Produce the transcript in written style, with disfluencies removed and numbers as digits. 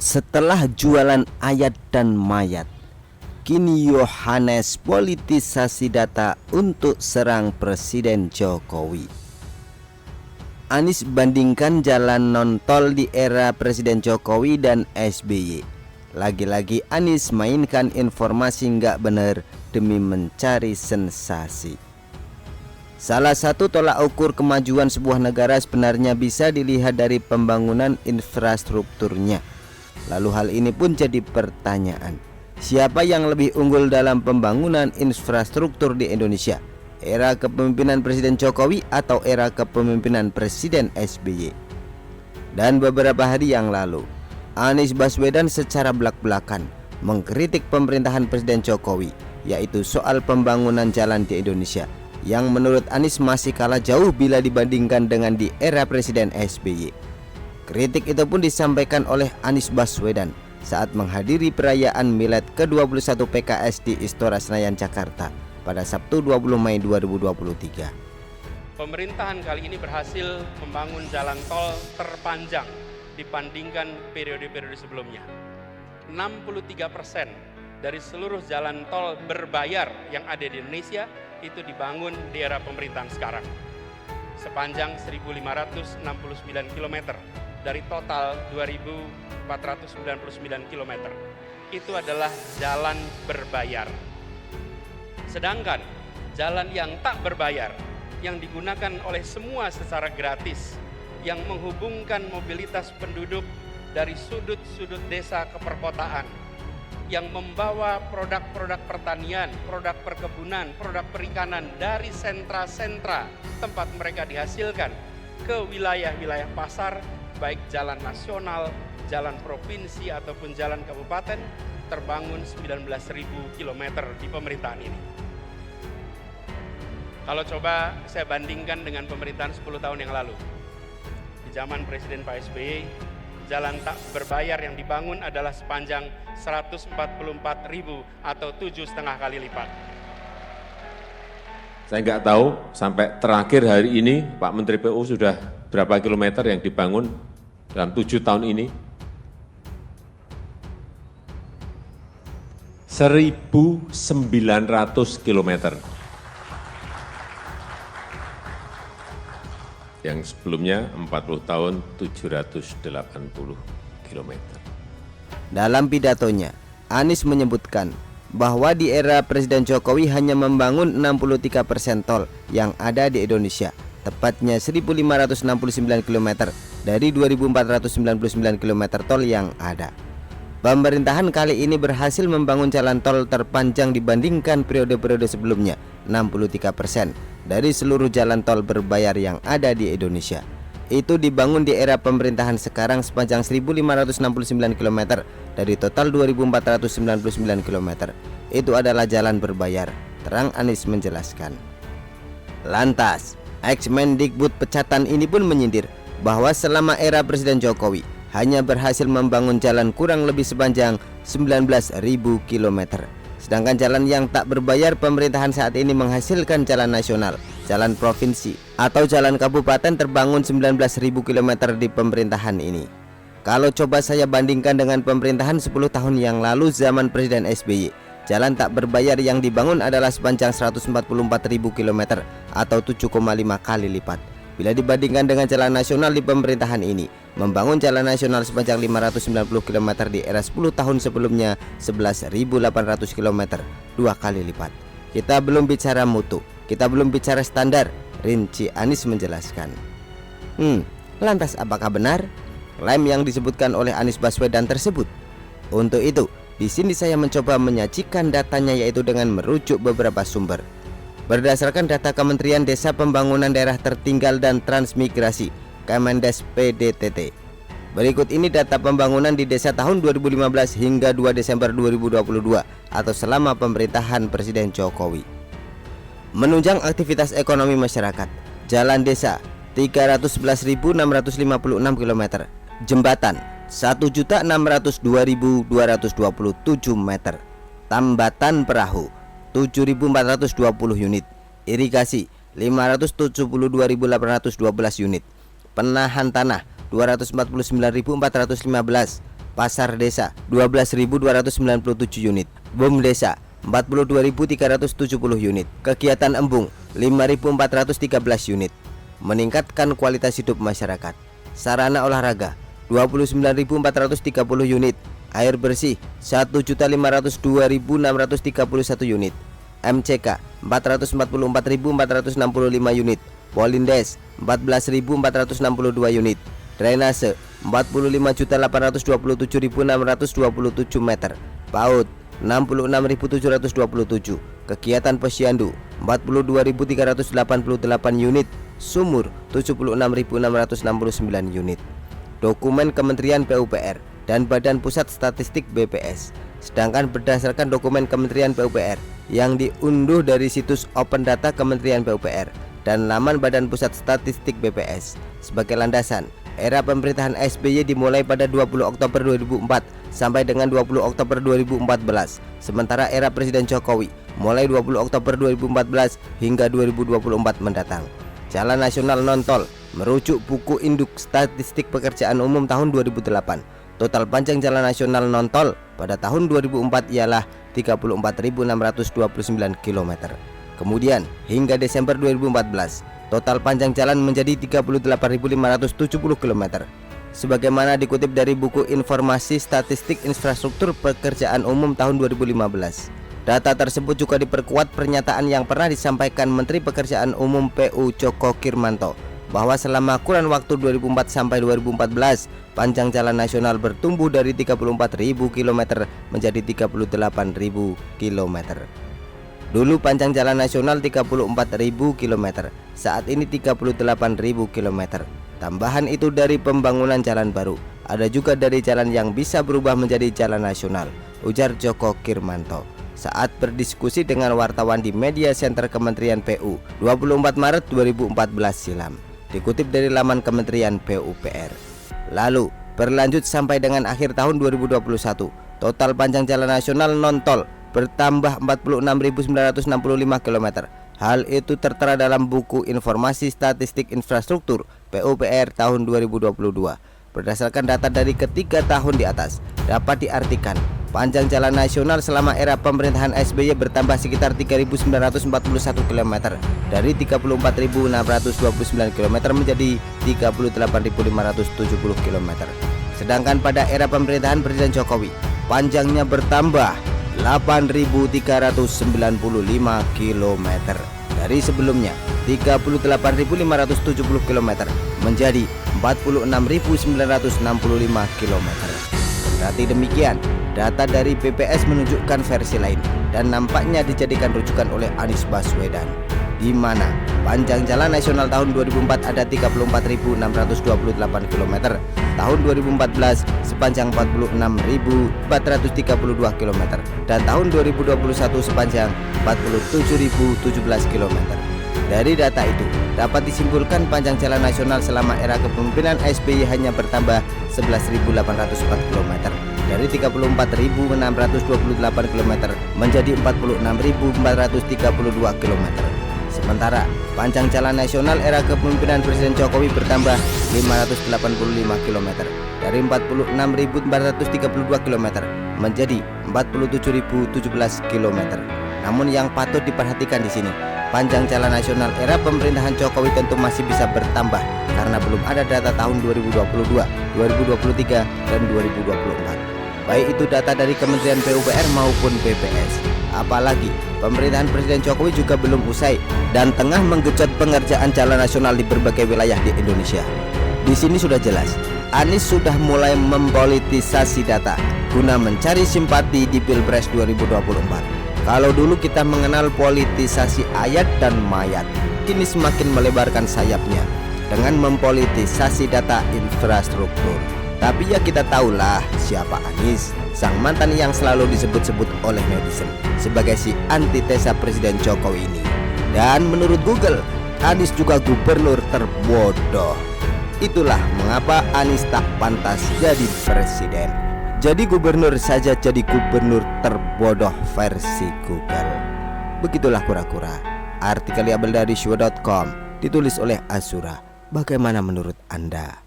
Setelah jualan ayat dan mayat, kini Yohanes politisasi data untuk serang Presiden Jokowi. Anies bandingkan jalan non-tol di era Presiden Jokowi dan SBY. Lagi-lagi Anies mainkan informasi nggak benar demi mencari sensasi. Salah satu tolak ukur kemajuan sebuah negara sebenarnya bisa dilihat dari pembangunan infrastrukturnya. Lalu hal ini pun jadi pertanyaan. Siapa yang lebih unggul dalam pembangunan infrastruktur di Indonesia? Era kepemimpinan Presiden Jokowi atau era kepemimpinan Presiden SBY? Dan beberapa hari yang lalu, Anies Baswedan secara belak-belakan mengkritik pemerintahan Presiden Jokowi, yaitu soal pembangunan jalan di Indonesia, yang menurut Anies masih kalah jauh bila dibandingkan dengan di era Presiden SBY. Kritik itu pun disampaikan oleh Anies Baswedan saat menghadiri perayaan Milad ke-21 PKS di Istora Senayan, Jakarta pada Sabtu 20 Mei 2023. Pemerintahan kali ini berhasil membangun jalan tol terpanjang dibandingkan periode-periode sebelumnya. 63% dari seluruh jalan tol berbayar yang ada di Indonesia itu dibangun di era pemerintahan sekarang. Sepanjang 1.569 km dari total 2.499 km. Itu adalah jalan berbayar. Sedangkan jalan yang tak berbayar, yang digunakan oleh semua secara gratis, yang menghubungkan mobilitas penduduk dari sudut-sudut desa ke perkotaan, yang membawa produk-produk pertanian, produk perkebunan, produk perikanan dari sentra-sentra tempat mereka dihasilkan ke wilayah-wilayah pasar, baik jalan nasional, jalan provinsi ataupun jalan kabupaten, terbangun 19.000 km di pemerintahan ini. Kalau coba saya bandingkan dengan pemerintahan 10 tahun yang lalu, di zaman Presiden Pak SBY, jalan tak berbayar yang dibangun adalah sepanjang 144.000 atau 7,5 kali lipat. Saya nggak tahu sampai terakhir hari ini Pak Menteri PU sudah berapa kilometer yang dibangun dalam 7 tahun ini. 1.900 kilometer. Yang sebelumnya 40 tahun 780 kilometer. Dalam pidatonya, Anies menyebutkan bahwa di era Presiden Jokowi hanya membangun 63% tol yang ada di Indonesia, tepatnya 1.569 km dari 2.499 km tol yang ada. Pemerintahan kali ini berhasil membangun jalan tol terpanjang dibandingkan periode-periode sebelumnya, 63% dari seluruh jalan tol berbayar yang ada di Indonesia. Itu dibangun di era pemerintahan sekarang sepanjang 1.569 km dari total 2.499 km. Itu adalah jalan berbayar, terang Anies menjelaskan. Lantas, ex-Mendikbud pecatan ini pun menyindir bahwa selama era Presiden Jokowi hanya berhasil membangun jalan kurang lebih sepanjang 19.000 km. Sedangkan jalan yang tak berbayar pemerintahan saat ini menghasilkan jalan nasional, jalan provinsi, atau jalan kabupaten terbangun 19.000 km di pemerintahan ini. Kalau coba saya bandingkan dengan pemerintahan 10 tahun yang lalu zaman Presiden SBY, jalan tak berbayar yang dibangun adalah sepanjang 144.000 km atau 7,5 kali lipat. Bila dibandingkan dengan jalan nasional di pemerintahan ini, membangun jalan nasional sepanjang 590 km di era 10 tahun sebelumnya 11.800 km, 2 kali lipat. Kita belum bicara mutu, kita belum bicara standar, rinci Anies menjelaskan. Lantas apakah benar klaim yang disebutkan oleh Anies Baswedan tersebut? Untuk itu, di sini saya mencoba menyajikan datanya, yaitu dengan merujuk beberapa sumber. Berdasarkan data Kementerian Desa Pembangunan Daerah Tertinggal dan Transmigrasi, Kemendes PDTT. Berikut ini data pembangunan di desa tahun 2015 hingga 2 Desember 2022 atau selama pemerintahan Presiden Jokowi. Menunjang aktivitas ekonomi masyarakat, jalan desa 311.656 km, jembatan 1.602.227 meter, tambatan perahu 7.420 unit, irigasi 572.812 unit, penahan tanah 249.415, Pasar Desa 12.297 unit, BUM Desa 42.370 unit, kegiatan embung 5.413 unit. Meningkatkan kualitas hidup masyarakat. Sarana olahraga 29.430 unit, air bersih 1.502.631 unit, MCK 444.465 unit, Polindes 14.462 unit, drainase 45.827.627 meter, PAUD 66.727, kegiatan posyandu 42.388 unit, sumur 76.669 unit. Dokumen Kementerian PUPR dan Badan Pusat Statistik BPS. Sedangkan berdasarkan dokumen Kementerian PUPR yang diunduh dari situs Open Data Kementerian PUPR dan laman Badan Pusat Statistik BPS sebagai landasan, era pemerintahan SBY dimulai pada 20 Oktober 2004 sampai dengan 20 Oktober 2014. Sementara era Presiden Jokowi mulai 20 Oktober 2014 hingga 2024 mendatang. Jalan nasional non-tol merujuk buku induk statistik pekerjaan umum tahun 2008. Total panjang jalan nasional non-tol pada tahun 2004 ialah 34.629 km. Kemudian hingga Desember 2014 total panjang jalan menjadi 38.570 km. Sebagaimana dikutip dari buku Informasi Statistik Infrastruktur Pekerjaan Umum tahun 2015. Data tersebut juga diperkuat pernyataan yang pernah disampaikan Menteri Pekerjaan Umum PU Joko Kirmanto bahwa selama kurun waktu 2004 sampai 2014 panjang jalan nasional bertumbuh dari 34.000 km menjadi 38.000 km. Dulu panjang jalan nasional 34.000 km, saat ini 38.000 km. Tambahan itu dari pembangunan jalan baru, ada juga dari jalan yang bisa berubah menjadi jalan nasional, ujar Joko Kirmanto saat berdiskusi dengan wartawan di Media Center Kementerian PU 24 Maret 2014 silam. Dikutip dari laman Kementerian PUPR. Lalu berlanjut sampai dengan akhir tahun 2021, total panjang jalan nasional non-tol bertambah 46.965 km. Hal itu tertera dalam buku Informasi Statistik Infrastruktur PUPR tahun 2022. Berdasarkan data dari ketiga tahun di atas, dapat diartikan panjang jalan nasional selama era pemerintahan SBY bertambah sekitar 3.941 km dari 34.629 km menjadi 38.570 km. Sedangkan pada era pemerintahan Presiden Jokowi, panjangnya bertambah 8.395 km dari sebelumnya 38.570 km menjadi 46.965 km. Kendati demikian, data dari BPS menunjukkan versi lain dan nampaknya dijadikan rujukan oleh Anies Baswedan, di mana panjang jalan nasional tahun 2004 ada 34.628 km, tahun 2014 sepanjang 46.432 km, dan tahun 2021 sepanjang 47.017 km. Dari data itu dapat disimpulkan panjang jalan nasional selama era kepemimpinan SBY hanya bertambah 11.804 km dari 34.628 km menjadi 46.432 km. Sementara panjang jalan nasional era kepemimpinan Presiden Jokowi bertambah 585 km dari 46.432 km menjadi 47.017 km. Namun yang patut diperhatikan di sini, panjang jalan nasional era pemerintahan Jokowi tentu masih bisa bertambah karena belum ada data tahun 2022, 2023, dan 2024. Baik itu data dari Kementerian PUPR maupun BPS. Apalagi pemerintahan Presiden Jokowi juga belum usai dan tengah menggenjot pengerjaan jalan nasional di berbagai wilayah di Indonesia. Di sini sudah jelas, Anies sudah mulai mempolitisasi data guna mencari simpati di Pilpres 2024. Kalau dulu kita mengenal politisasi ayat dan mayat, kini semakin melebarkan sayapnya dengan mempolitisasi data infrastruktur. Tapi ya kita tahulah siapa Anies, sang mantan yang selalu disebut-sebut oleh netizen sebagai si antitesa Presiden Jokowi ini. Dan menurut Google, Anies juga gubernur terbodoh. Itulah mengapa Anies tak pantas jadi presiden. Jadi gubernur saja jadi gubernur terbodoh versi Google. Begitulah kura-kura. Artikel diambil dari show.com, ditulis oleh Azura. Bagaimana menurut Anda?